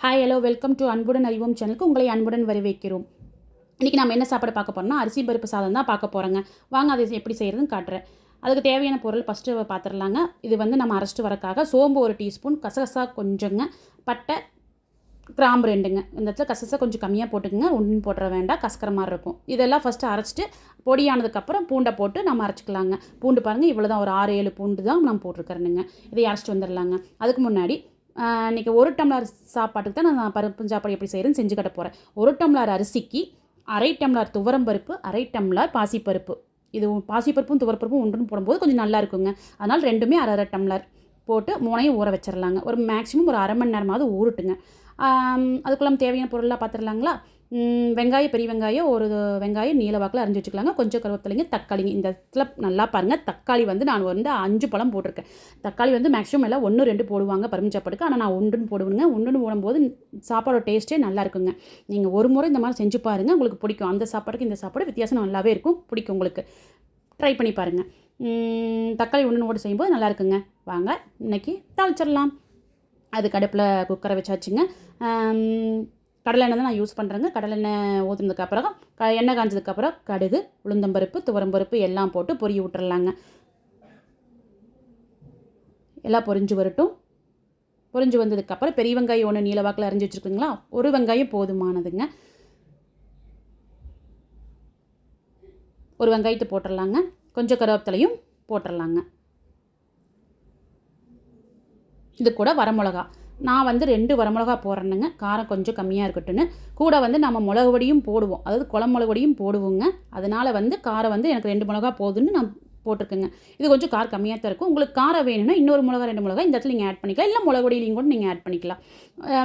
Hi hello welcome to அன்புடன் அறிவோம் சேனலுக்கு உங்களை அன்புடன் வரவேற்கிறோம். இன்றைக்கி நம்ம என்ன சாப்பாடு பார்க்க போகிறோம்னா அரிசி பருப்பு சாதம் தான் பார்க்க போகிறோங்க. வாங்க அதை எப்படி செய்கிறதுன்னு காட்டுறேன். அதுக்கு தேவையான பொருள் ஃபஸ்ட்டு பார்த்துடலாங்க. இது வந்து நம்ம அரைச்சிட்டு வரக்காக சோம்பு 1 டீஸ்பூன், கசகசா கொஞ்சங்க, பட்டை கிராம்பு 2ங்க. இந்த இடத்துல கசகசா கொஞ்சம் கம்மியாக போட்டுக்குங்க, ஒன்றும் போட்டுற வேண்டாம், கசக்கிற மாதிரி இருக்கும். இதெல்லாம் ஃபஸ்ட்டு அரைச்சிட்டு பொடியானதுக்கப்புறம் பூண்டை போட்டு நம்ம அரைச்சிக்கலாங்க. பூண்டு பாருங்கள், இவ்வளோ தான், ஒரு 6-7 பூண்டு தான் நான் போட்டிருக்கிறேனுங்க. இதை அரைச்சிட்டு வந்துடலாங்க. அதுக்கு முன்னாடி இன்றைக்கி 1 டம்ளர் சாப்பாட்டுக்கு தான் நான் பருப்பு சாப்பாடு எப்படி செய்கிறேன்னு செஞ்சு கட்ட போகிறேன். 1 டம்ளர் அரிசிக்கு 1/2 டம்ளர் துவரம்பருப்பு, 1/2 டம்ளர் பாசிப்பருப்பு. இது பாசிப்பருப்பும் துவரப்பருப்பும் ஒன்றுன்னு போடும்போது கொஞ்சம் நல்லா இருக்குங்க. அதனால் ரெண்டுமே 1/2 டம்ளர் போட்டு 3ஐயும் ஊற வச்சிடலாங்க. ஒரு மேக்ஸிமம் ஒரு 1/2 மணி நேரமாவது ஊறட்டுங்க. அதுக்குள்ள தேவையான பொருளாக பார்த்துடலாங்களா. வெங்காயம், பெரிய வெங்காயம், ஒரு வெங்காயம் நீல வாக்கில் அரிஞ்சு வச்சுக்கலாங்க. கொஞ்சம் கருவேப்பிலைங்க, தக்காளிங்க. இந்த இடத்துல நல்லா பாருங்கள், தக்காளி வந்து நான் வந்து 5 பழம் போட்டிருக்கேன். தக்காளி வந்து மேக்ஸிமம் எல்லாம் 1-2 போடுவாங்க பருப்பு சாப்பாடுக்கு. ஆனால் நான் 1 போடுவேங்க. 1 போடும்போது சாப்பாடோட டேஸ்ட்டே நல்லா இருக்குங்க. நீங்கள் ஒரு முறை இந்த மாதிரி செஞ்சு பாருங்கள், உங்களுக்கு பிடிக்கும். அந்த சாப்பாடுக்கு இந்த சாப்பாடு வித்தியாசம் நல்லாவே இருக்கும், பிடிக்கும் உங்களுக்கு. ட்ரை பண்ணி பாருங்கள். தக்காளி 1 செய்யும்போது நல்லா இருக்குங்க. வாங்க இன்றைக்கி தாளிச்சிடலாம். அதுக்கு அடுப்பில் குக்கரை வச்சாச்சுங்க. கடலை எண்ணெய் தான் நான் யூஸ் பண்ணுறேங்க. கடலை எண்ணெய் ஊற்றுனதுக்கப்புறம் எண்ணெய் காஞ்சதுக்கப்புறம் கடுகு, உளுந்தம்பருப்பு, துவரம்பருப்பு எல்லாம் போட்டு பொரிய விட்டுறலாங்க. எல்லாம் பொரிஞ்சு வரட்டும். பொரிஞ்சு வந்ததுக்கப்புறம் பெரிய வெங்காயம் 1 நீல வாக்கில் அரிஞ்சு வச்சுருக்குங்களா, 1 வெங்காயம் போதுமானதுங்க. 1 வெங்காயத்தை போட்டுடலாங்க. கொஞ்சம் கருவேப்பிலையும் போட்டுடலாங்க. இது கூட வரமிளகா, நான் வந்து 2 வரமிளகா போடுறேனுங்க. காரம் கொஞ்சம் கம்மியாக இருக்கட்டுன்னு. கூட வந்து நம்ம மிளகு பொடியும் போடுவோம், அதாவது குழம்பு மிளகு பொடியும் போடுவோங்க. அதனால் வந்து காரம் வந்து எனக்கு 2 மிளகா போதுன்னு நான் போட்டிருக்கேங்க. இது கொஞ்சம் காரம் கம்மியாக தான் இருக்கும். உங்களுக்கு காரம் வேணும்னா இன்னொரு மிளகா 2 மிளகா இந்த இடத்துல நீங்கள் ஆட் பண்ணிக்கலாம். இல்லை மிளகு பொடியிலையும் கூட நீங்கள் ஆட் பண்ணிக்கலாம்.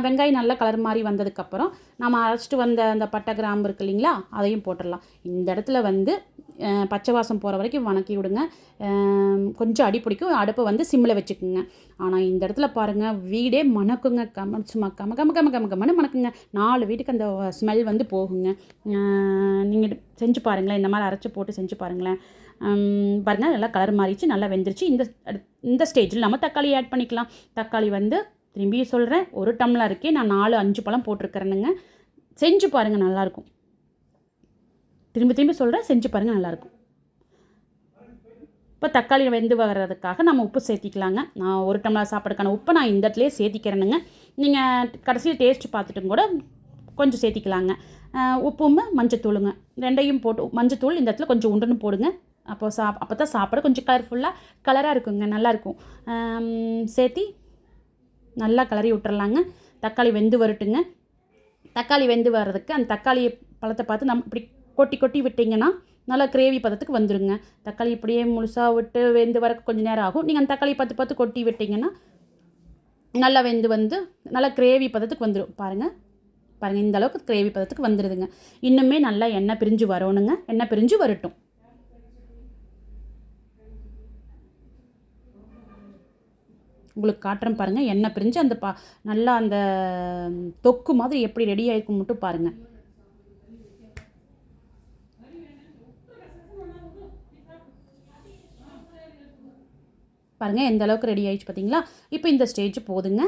வெங்காயம் நல்லா கலர் மாதிரி வந்ததுக்கப்புறம் நம்ம அரைச்சிட்டு வந்த அந்த பட்டை கிராம்பு இருக்குது இல்லைங்களா, அதையும் போட்டுடலாம். இந்த இடத்துல வந்து பச்சை வாசம் போகிற வரைக்கும் வணக்கி விடுங்க. கொஞ்சம் அடி பிடிக்கும், அடுப்பை வந்து சிம்மில் வச்சுக்குங்க. ஆனால் இந்த இடத்துல பாருங்கள், வீடே மணக்குங்க. சும்மா கமன்னு மணக்குங்க. 4 வீட்டுக்கு அந்த ஸ்மெல் வந்து போகுங்க. நீங்கள் செஞ்சு பாருங்களேன், இந்த மாதிரி அரைச்சி போட்டு செஞ்சு பாருங்களேன். பாருங்கள், நல்லா கலர் மாறிச்சு, நல்லா வெந்துருச்சு. இந்த ஸ்டேஜில் நம்ம தக்காளி ஆட் பண்ணிக்கலாம். தக்காளி வந்து திரும்பி சொல்கிறேன், 1 டம்ளருக்கே நான் 4-5 பழம் போட்டிருக்கிறேனுங்க. செஞ்சு பாருங்கள், நல்லாயிருக்கும். திரும்பி சொல்கிறேன், செஞ்சு பாருங்கள், நல்லாயிருக்கும். இப்போ தக்காளி வெந்து வர்றதுக்காக நம்ம உப்பு சேர்த்திக்கலாங்க. நான் 1 டம்ளர் சாப்பாடுக்கான உப்பை நான் இந்த இடத்துலேயே சேர்த்திக்கிறேனுங்க. நீங்கள் கடைசியில் டேஸ்ட்டு பார்த்துட்டும் கூட கொஞ்சம் சேர்த்திக்கலாங்க. உப்பும் மஞ்சத்தூளுங்க, 2ஐயும் போட்டு, மஞ்சத்தூள் இந்த இடத்துல கொஞ்சம் உண்டுன்னு போடுங்க. அப்போ தான் சாப்பாடு கொஞ்சம் கலராக இருக்குங்க, நல்லாயிருக்கும். சேர்த்தி நல்லா கிளறி விட்டுறலாங்க. தக்காளி வெந்து வரட்டுங்க. தக்காளி வெந்து வர்றதுக்கு அந்த தக்காளி பழத்தை பார்த்து நம்ம இப்படி கொட்டி விட்டிங்கன்னா நல்லா கிரேவி பதத்துக்கு வந்துடுங்க. தக்காளி இப்படியே முழுசாக விட்டு வெந்து வரக்கு கொஞ்சம் நேரம் ஆகும். நீங்கள் அந்த தக்காளி பார்த்து கொட்டி விட்டிங்கன்னா நல்லா வெந்து வந்து நல்லா கிரேவி பதத்துக்கு வந்துடும். பாருங்கள், இந்த அளவுக்கு கிரேவி பதத்துக்கு வந்துடுதுங்க. இன்னுமே நல்லா எண்ணெய் பிரிஞ்சு வரணுங்க. எண்ணெய் பிரிஞ்சு வரட்டும். உங்களுக்கு காட்டுறேன் பாருங்கள். எண்ணெய் பிரிஞ்சு அந்த நல்லா அந்த தொக்கு மாதிரி எப்படி ரெடி ஆகிருக்கும் மட்டும் பாருங்கள். பாருங்கள், எந்த அளவுக்கு ரெடி ஆகிடுச்சு பார்த்தீங்களா. இப்போ இந்த ஸ்டேஜ் போதுங்க.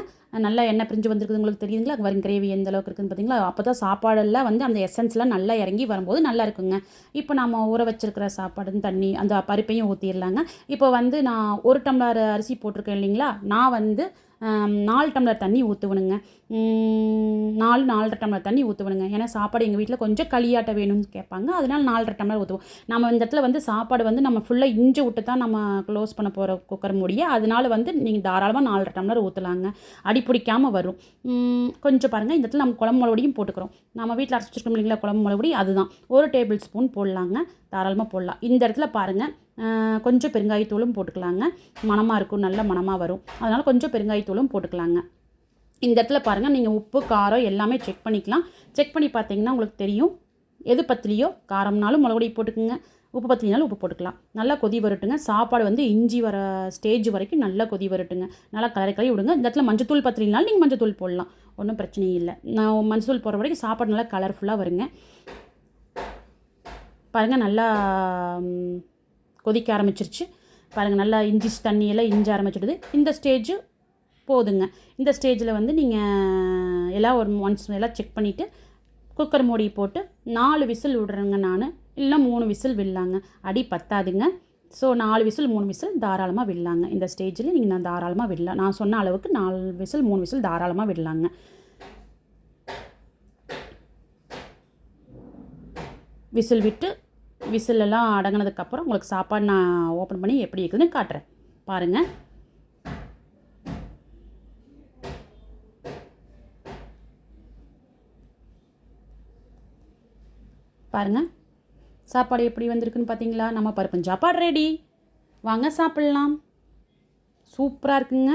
நல்லா எண்ணெய் பிரிஞ்சு வந்துருக்குது, உங்களுக்கு தெரியுதுங்களா. வரும் கிரேவி எந்த அளவுக்கு இருக்குதுன்னு பார்த்தீங்களா. அப்போ தான் சாப்பாடெல்லாம் வந்து அந்த எசன்ஸ்லாம் நல்லா இறங்கி வரும்போது நல்லா இருக்குங்க. இப்போ நம்ம ஊற வச்சுருக்கிற சாப்பாடு தண்ணி அந்த பருப்பையும் ஊற்றிடலாங்க. இப்போ வந்து நான் 1 டம்ளர் அரிசி போட்டிருக்கேன் இல்லைங்களா, நான் வந்து 4 டம்ளர் தண்ணி ஊற்றுவணுங்க. 4-4.5 டம்ளர் தண்ணி ஊற்றுவணுங்க. ஏன்னா சாப்பாடு எங்கள் வீட்டில் கொஞ்சம் களியாட்ட வேணும்னு கேட்பாங்க, அதனால் 4.5 டம்ளர் ஊற்றுவோம். நம்ம இந்த இடத்துல வந்து சாப்பாடு வந்து நம்ம ஃபுல்லாக இஞ்சி விட்டு தான் நம்ம க்ளோஸ் பண்ண போகிற குக்கர் மூடிய, அதனால் வந்து நீங்கள் தாராளமாக 4.5 டம்ளர் ஊற்றலாங்க. அடி பிடிக்காமல் வரும். கொஞ்சம் பாருங்கள், இந்த இடத்துல நம்ம குழம்பு மிளகுடியும் போட்டுக்கிறோம். நம்ம வீட்டில் அரைச்சி வச்சுருக்கோம் இல்லைங்களா குழம்பு மிளகுடி, அதுதான் 1 டேபிள் ஸ்பூன் போடலாங்க. தாராளமாக போடலாம். இந்த இடத்துல பாருங்கள், கொஞ்சம் பெருங்காயத்தூளும் போட்டுக்கலாங்க. மணமாக இருக்கும், நல்ல மணமாக வரும். அதனால் கொஞ்சம் பெருங்காயத்தூளும் போட்டுக்கலாங்க. இந்த இடத்துல பாருங்கள், நீங்கள் உப்பு காரம் எல்லாமே செக் பண்ணிக்கலாம். செக் பண்ணி பார்த்தீங்கன்னா உங்களுக்கு தெரியும், எது பத்திலையோ காரம்னாலும் மிளகுடி போட்டுக்குங்க, உப்பு பத்தினாலும் உப்பு போட்டுக்கலாம். நல்லா கொதி வரட்டுங்க. சாப்பாடு வந்து இஞ்சி வர ஸ்டேஜ் வரைக்கும் நல்லா கொதி வரட்டுங்க. நல்லா கலரி விடுங்க. இந்த இடத்துல மஞ்சத்தூள் பத்தினாலும் நீங்கள் மஞ்சத்தூள் போடலாம், ஒன்றும் பிரச்சனை இல்லை. நான் மஞ்சத்தூள் போடுற வரைக்கும் சாப்பாடு நல்லா கலர்ஃபுல்லாக வருங்க. பாருங்கள், நல்லா கொதிக்க ஆரம்பிச்சிருச்சு பாருங்கள். நல்லா தண்ணியெல்லாம் இஞ்சி ஆரம்பிச்சிடுது. இந்த ஸ்டேஜ் போதுங்க. இந்த ஸ்டேஜில் வந்து நீங்கள் எல்லாம் ஒரு ஒன்ஸ் எல்லாம் செக் பண்ணிவிட்டு குக்கர் மூடி போட்டு 4 விசில் விடுறேங்க நான். இல்லை 3 விசில் விடலாங்க, அடி பத்தாதுங்க. ஸோ 4 விசில் 3 விசில் தாராளமாக விடலாங்க. இந்த ஸ்டேஜில் நீங்கள் நான் தாராளமாக விடலாம். நான் சொன்ன அளவுக்கு 4 விசில் 3 விசில் தாராளமாக விடலாங்க. விசில் விட்டு விசிலெல்லாம் அடங்கினதுக்கப்புறம் உங்களுக்கு சாப்பாடு நான் ஓப்பன் பண்ணி எப்படி இருக்குதுன்னு காட்டுறேன் பாருங்கள். பாருங்கள் சாப்பாடு எப்படி வந்திருக்குன்னு பார்த்தீங்களா? நம்ம பருப்பு சாப்பாடு ரெடி. வாங்க சாப்பிட்லாம். சூப்பராக இருக்குங்க.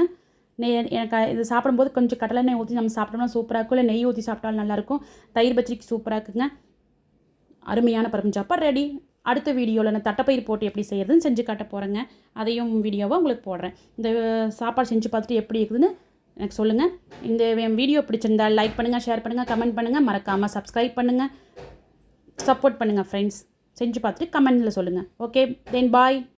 எனக்கு இது சாப்பிடும்போது கொஞ்சம் கடலை எண்ணெய் ஊற்றி நம்ம சாப்பிட்டோம்னா சூப்பராக இருக்கும். இல்லை நெய் ஊற்றி சாப்பிட்டாலும் நல்லாயிருக்கும். தயிர் பச்சடிக்கு சூப்பராக இருக்குங்க. அருமையான பருப்பு சாப்பாடு ரெடி. அடுத்த வீடியோவில் நான் தட்டைப்பயிர் போட்டு எப்படி செய்யறதுன்னு செஞ்சு காட்ட போகிறேங்க. அதையும் வீடியோவாக உங்களுக்கு போடுறேன். இந்த சாப்பாடு செஞ்சு பார்த்துட்டு எப்படி இருக்குதுன்னு எனக்கு சொல்லுங்கள். இந்த வீடியோ பிடிச்சிருந்தா லைக் பண்ணுங்கள், ஷேர் பண்ணுங்கள், கமெண்ட் பண்ணுங்கள். மறக்காமல் சப்ஸ்கிரைப் பண்ணுங்கள், சப்போர்ட் பண்ணுங்கள் ஃப்ரெண்ட்ஸ். செஞ்சு பார்த்துட்டு கமெண்டில் சொல்லுங்கள். ஓகே தென் பாய்.